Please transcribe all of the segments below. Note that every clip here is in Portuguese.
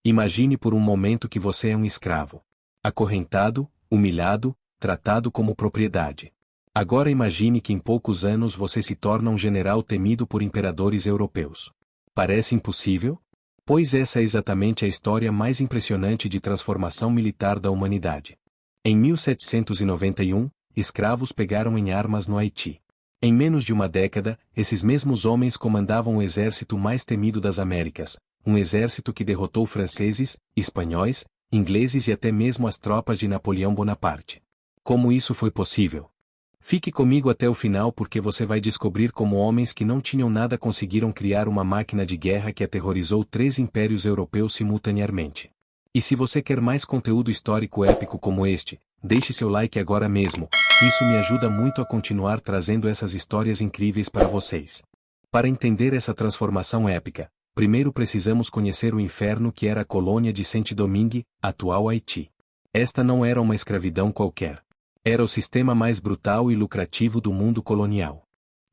Imagine por um momento que você é um escravo. Acorrentado, humilhado, tratado como propriedade. Agora imagine que em poucos anos você se torna um general temido por imperadores europeus. Parece impossível? Pois essa é exatamente a história mais impressionante de transformação militar da humanidade. Em 1791, escravos pegaram em armas no Haiti. Em menos de uma década, esses mesmos homens comandavam o exército mais temido das Américas, um exército que derrotou franceses, espanhóis, ingleses e até mesmo as tropas de Napoleão Bonaparte. Como isso foi possível? Fique comigo até o final porque você vai descobrir como homens que não tinham nada conseguiram criar uma máquina de guerra que aterrorizou 3 impérios europeus simultaneamente. E se você quer mais conteúdo histórico épico como este, deixe seu like agora mesmo, isso me ajuda muito a continuar trazendo essas histórias incríveis para vocês. Para entender essa transformação épica, primeiro precisamos conhecer o inferno que era a colônia de Saint-Domingue, atual Haiti. Esta não era uma escravidão qualquer. Era o sistema mais brutal e lucrativo do mundo colonial.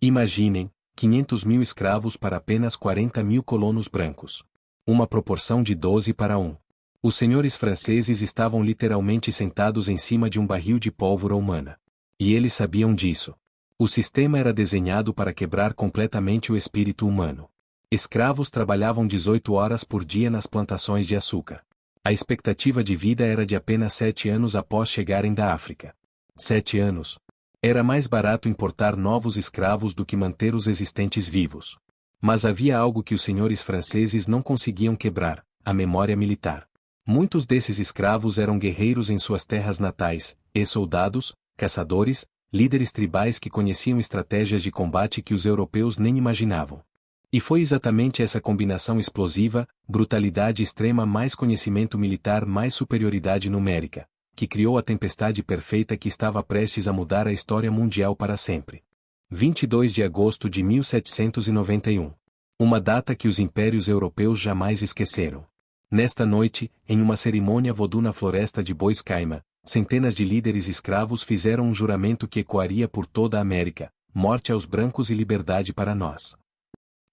Imaginem, 500 mil escravos para apenas 40 mil colonos brancos. Uma proporção de 12 para 1. Os senhores franceses estavam literalmente sentados em cima de um barril de pólvora humana. E eles sabiam disso. O sistema era desenhado para quebrar completamente o espírito humano. Escravos trabalhavam 18 horas por dia nas plantações de açúcar. A expectativa de vida era de apenas 7 anos após chegarem da África. 7 anos. Era mais barato importar novos escravos do que manter os existentes vivos. Mas havia algo que os senhores franceses não conseguiam quebrar: a memória militar. Muitos desses escravos eram guerreiros em suas terras natais, ex-soldados, caçadores, líderes tribais que conheciam estratégias de combate que os europeus nem imaginavam. E foi exatamente essa combinação explosiva, brutalidade extrema mais conhecimento militar mais superioridade numérica, que criou a tempestade perfeita que estava prestes a mudar a história mundial para sempre. 22 de agosto de 1791. Uma data que os impérios europeus jamais esqueceram. Nesta noite, em uma cerimônia vodú na floresta de Bois Caima, centenas de líderes escravos fizeram um juramento que ecoaria por toda a América: morte aos brancos e liberdade para nós.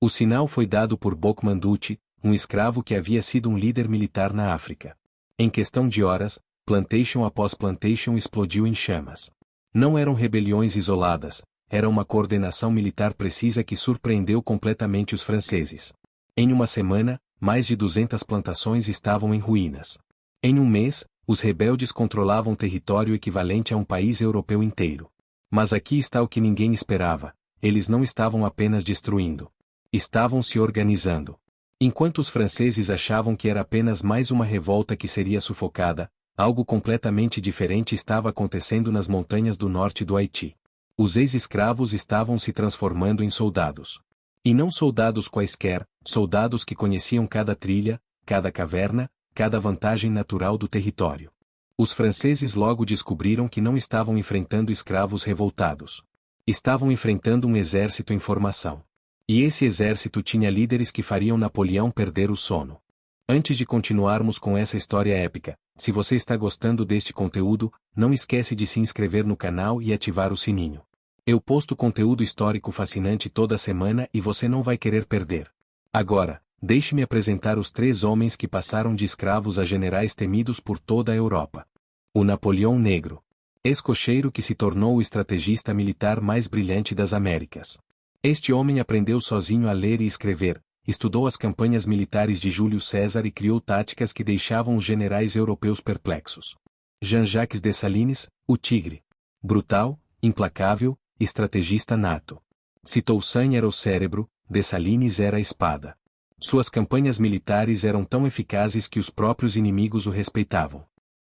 O sinal foi dado por Bokmanduti, um escravo que havia sido um líder militar na África. Em questão de horas, plantation após plantation explodiu em chamas. Não eram rebeliões isoladas, era uma coordenação militar precisa que surpreendeu completamente os franceses. Em uma semana, mais de 200 plantações estavam em ruínas. Em um mês, os rebeldes controlavam território equivalente a um país europeu inteiro. Mas aqui está o que ninguém esperava: eles não estavam apenas destruindo. Estavam se organizando. Enquanto os franceses achavam que era apenas mais uma revolta que seria sufocada, algo completamente diferente estava acontecendo nas montanhas do norte do Haiti. Os ex-escravos estavam se transformando em soldados. E não soldados quaisquer, soldados que conheciam cada trilha, cada caverna, cada vantagem natural do território. Os franceses logo descobriram que não estavam enfrentando escravos revoltados. Estavam enfrentando um exército em formação. E esse exército tinha líderes que fariam Napoleão perder o sono. Antes de continuarmos com essa história épica, se você está gostando deste conteúdo, não esquece de se inscrever no canal e ativar o sininho. Eu posto conteúdo histórico fascinante toda semana e você não vai querer perder. Agora, deixe-me apresentar os 3 homens que passaram de escravos a generais temidos por toda a Europa. O Napoleão Negro. Ex-cocheiro que se tornou o estrategista militar mais brilhante das Américas. Este homem aprendeu sozinho a ler e escrever, estudou as campanhas militares de Júlio César e criou táticas que deixavam os generais europeus perplexos. Jean-Jacques Dessalines, o Tigre. Brutal, implacável, estrategista nato. Se Toussaint era o cérebro, Dessalines era a espada. Suas campanhas militares eram tão eficazes que os próprios inimigos o respeitavam.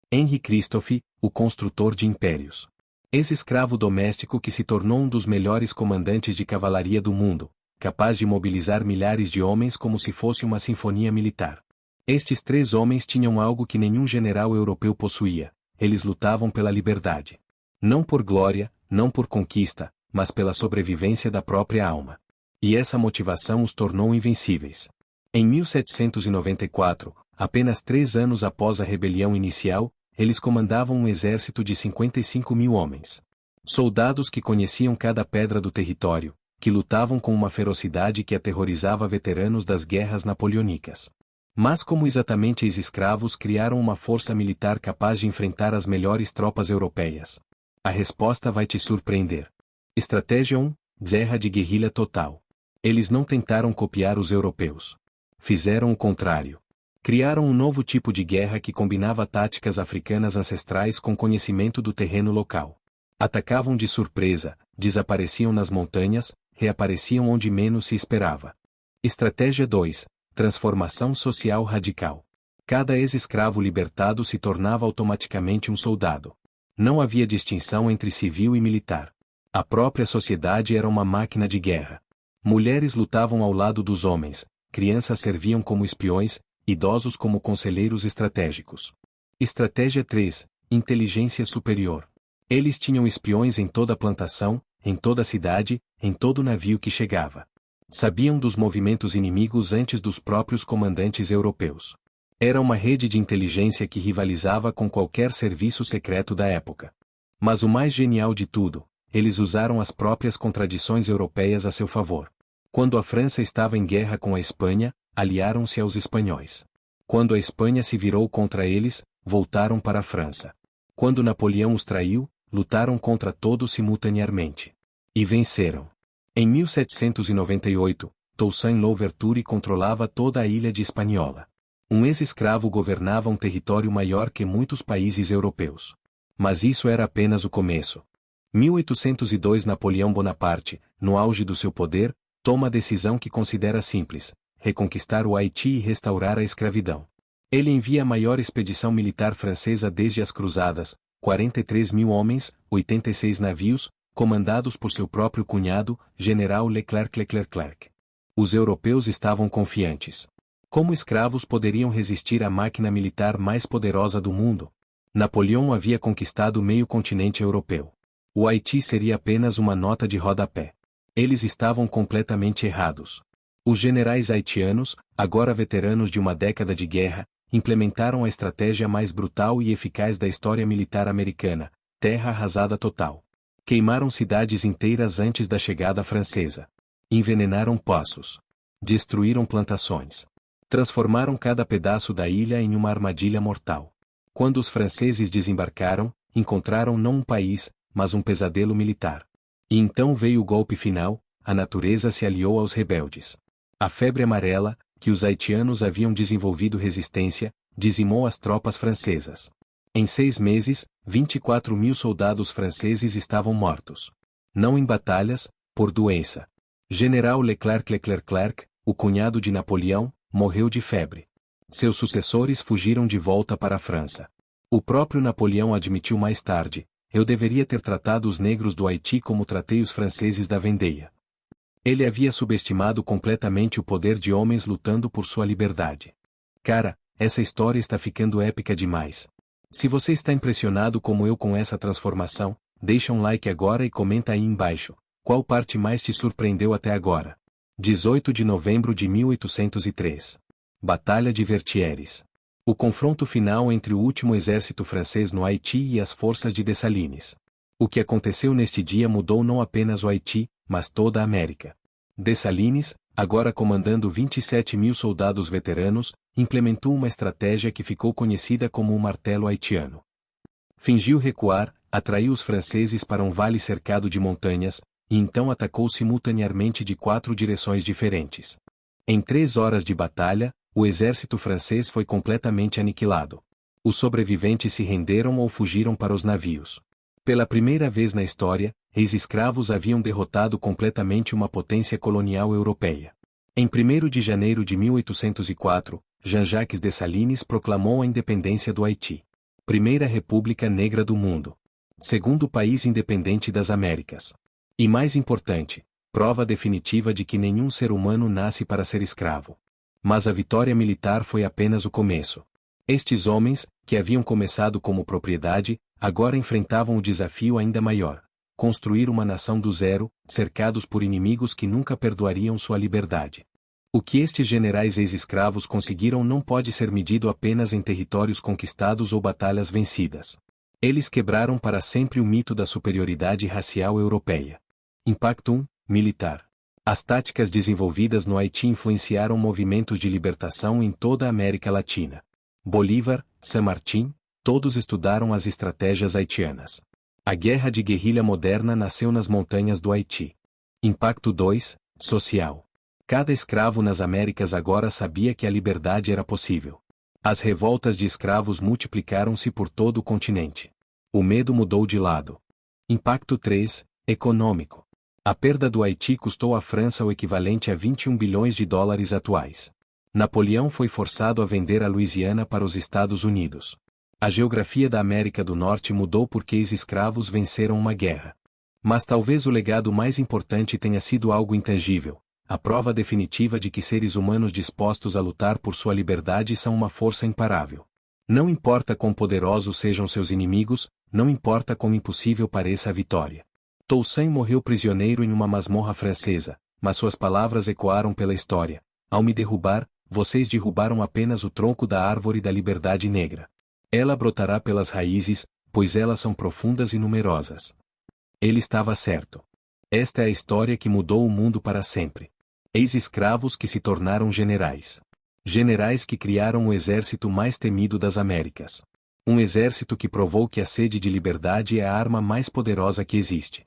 Henri Christophe, o construtor de impérios. Ex-escravo doméstico que se tornou um dos melhores comandantes de cavalaria do mundo, capaz de mobilizar milhares de homens como se fosse uma sinfonia militar. Estes 3 homens tinham algo que nenhum general europeu possuía: eles lutavam pela liberdade. Não por glória, não por conquista, mas pela sobrevivência da própria alma. E essa motivação os tornou invencíveis. Em 1794, apenas 3 anos após a rebelião inicial, eles comandavam um exército de 55 mil homens. Soldados que conheciam cada pedra do território, que lutavam com uma ferocidade que aterrorizava veteranos das guerras napoleônicas. Mas como exatamente ex-escravos criaram uma força militar capaz de enfrentar as melhores tropas europeias? A resposta vai te surpreender. Estratégia 1: guerra de guerrilha total. Eles não tentaram copiar os europeus. Fizeram o contrário. Criaram um novo tipo de guerra que combinava táticas africanas ancestrais com conhecimento do terreno local. Atacavam de surpresa, desapareciam nas montanhas, reapareciam onde menos se esperava. Estratégia 2: transformação social radical. Cada ex-escravo libertado se tornava automaticamente um soldado. Não havia distinção entre civil e militar. A própria sociedade era uma máquina de guerra. Mulheres lutavam ao lado dos homens, crianças serviam como espiões, idosos como conselheiros estratégicos. Estratégia 3: inteligência superior. Eles tinham espiões em toda a plantação, em toda a cidade, em todo navio que chegava. Sabiam dos movimentos inimigos antes dos próprios comandantes europeus. Era uma rede de inteligência que rivalizava com qualquer serviço secreto da época. Mas o mais genial de tudo, eles usaram as próprias contradições europeias a seu favor. Quando a França estava em guerra com a Espanha, aliaram-se aos espanhóis. Quando a Espanha se virou contra eles, voltaram para a França. Quando Napoleão os traiu, lutaram contra todos simultaneamente. E venceram. Em 1798, Toussaint Louverture controlava toda a ilha de Hispaniola. Um ex-escravo governava um território maior que muitos países europeus. Mas isso era apenas o começo. 1802 Napoleão Bonaparte, no auge do seu poder, toma a decisão que considera simples: reconquistar o Haiti e restaurar a escravidão. Ele envia a maior expedição militar francesa desde as Cruzadas, 43 mil homens, 86 navios, comandados por seu próprio cunhado, General Leclerc. Os europeus estavam confiantes. Como escravos poderiam resistir à máquina militar mais poderosa do mundo? Napoleão havia conquistado meio continente europeu. O Haiti seria apenas uma nota de rodapé. Eles estavam completamente errados. Os generais haitianos, agora veteranos de uma década de guerra, implementaram a estratégia mais brutal e eficaz da história militar americana: terra arrasada total. Queimaram cidades inteiras antes da chegada francesa. Envenenaram poços. Destruíram plantações. Transformaram cada pedaço da ilha em uma armadilha mortal. Quando os franceses desembarcaram, encontraram não um país, mas um pesadelo militar. E então veio o golpe final: a natureza se aliou aos rebeldes. A febre amarela, que os haitianos haviam desenvolvido resistência, dizimou as tropas francesas. Em 6 meses, 24 mil soldados franceses estavam mortos. Não em batalhas, por doença. General Leclerc, o cunhado de Napoleão, morreu de febre. Seus sucessores fugiram de volta para a França. O próprio Napoleão admitiu mais tarde: eu deveria ter tratado os negros do Haiti como tratei os franceses da Vendéia. Ele havia subestimado completamente o poder de homens lutando por sua liberdade. Cara, essa história está ficando épica demais. Se você está impressionado como eu com essa transformação, deixa um like agora e comenta aí embaixo: qual parte mais te surpreendeu até agora? 18 de novembro de 1803. Batalha de Vertières. O confronto final entre o último exército francês no Haiti e as forças de Dessalines. O que aconteceu neste dia mudou não apenas o Haiti, mas toda a América. Dessalines, agora comandando 27 mil soldados veteranos, implementou uma estratégia que ficou conhecida como o martelo haitiano. Fingiu recuar, atraiu os franceses para um vale cercado de montanhas, e então atacou simultaneamente de 4 direções diferentes. Em 3 horas de batalha, o exército francês foi completamente aniquilado. Os sobreviventes se renderam ou fugiram para os navios. Pela primeira vez na história, ex-escravos haviam derrotado completamente uma potência colonial europeia. Em 1º de janeiro de 1804, Jean-Jacques Dessalines proclamou a independência do Haiti. Primeira república negra do mundo. Segundo país independente das Américas. E mais importante, prova definitiva de que nenhum ser humano nasce para ser escravo. Mas a vitória militar foi apenas o começo. Estes homens, que haviam começado como propriedade, agora enfrentavam o desafio ainda maior: construir uma nação do zero, cercados por inimigos que nunca perdoariam sua liberdade. O que estes generais ex-escravos conseguiram não pode ser medido apenas em territórios conquistados ou batalhas vencidas. Eles quebraram para sempre o mito da superioridade racial europeia. Impacto 1: militar. As táticas desenvolvidas no Haiti influenciaram movimentos de libertação em toda a América Latina. Bolívar, San Martín, todos estudaram as estratégias haitianas. A guerra de guerrilha moderna nasceu nas montanhas do Haiti. Impacto 2, social. Cada escravo nas Américas agora sabia que a liberdade era possível. As revoltas de escravos multiplicaram-se por todo o continente. O medo mudou de lado. Impacto 3, econômico. A perda do Haiti custou à França o equivalente a 21 bilhões de dólares atuais. Napoleão foi forçado a vender a Louisiana para os Estados Unidos. A geografia da América do Norte mudou porque ex-escravos venceram uma guerra. Mas talvez o legado mais importante tenha sido algo intangível, a prova definitiva de que seres humanos dispostos a lutar por sua liberdade são uma força imparável. Não importa quão poderosos sejam seus inimigos, não importa quão impossível pareça a vitória. Toussaint morreu prisioneiro em uma masmorra francesa, mas suas palavras ecoaram pela história. Ao me derrubar, vocês derrubaram apenas o tronco da árvore da liberdade negra. Ela brotará pelas raízes, pois elas são profundas e numerosas. Ele estava certo. Esta é a história que mudou o mundo para sempre. Ex-escravos que se tornaram generais. Generais que criaram o exército mais temido das Américas. Um exército que provou que a sede de liberdade é a arma mais poderosa que existe.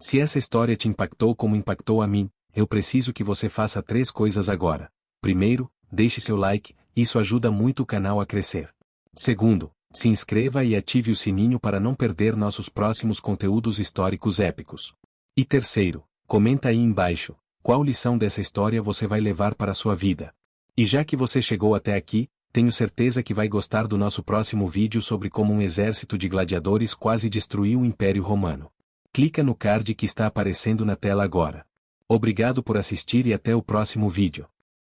Se essa história te impactou como impactou a mim, eu preciso que você faça 3 coisas agora. Primeiro, deixe seu like, isso ajuda muito o canal a crescer. Segundo, se inscreva e ative o sininho para não perder nossos próximos conteúdos históricos épicos. E terceiro, comenta aí embaixo, qual lição dessa história você vai levar para a sua vida. E já que você chegou até aqui, tenho certeza que vai gostar do nosso próximo vídeo sobre como um exército de gladiadores quase destruiu o Império Romano. Clica no card que está aparecendo na tela agora. Obrigado por assistir e até o próximo vídeo.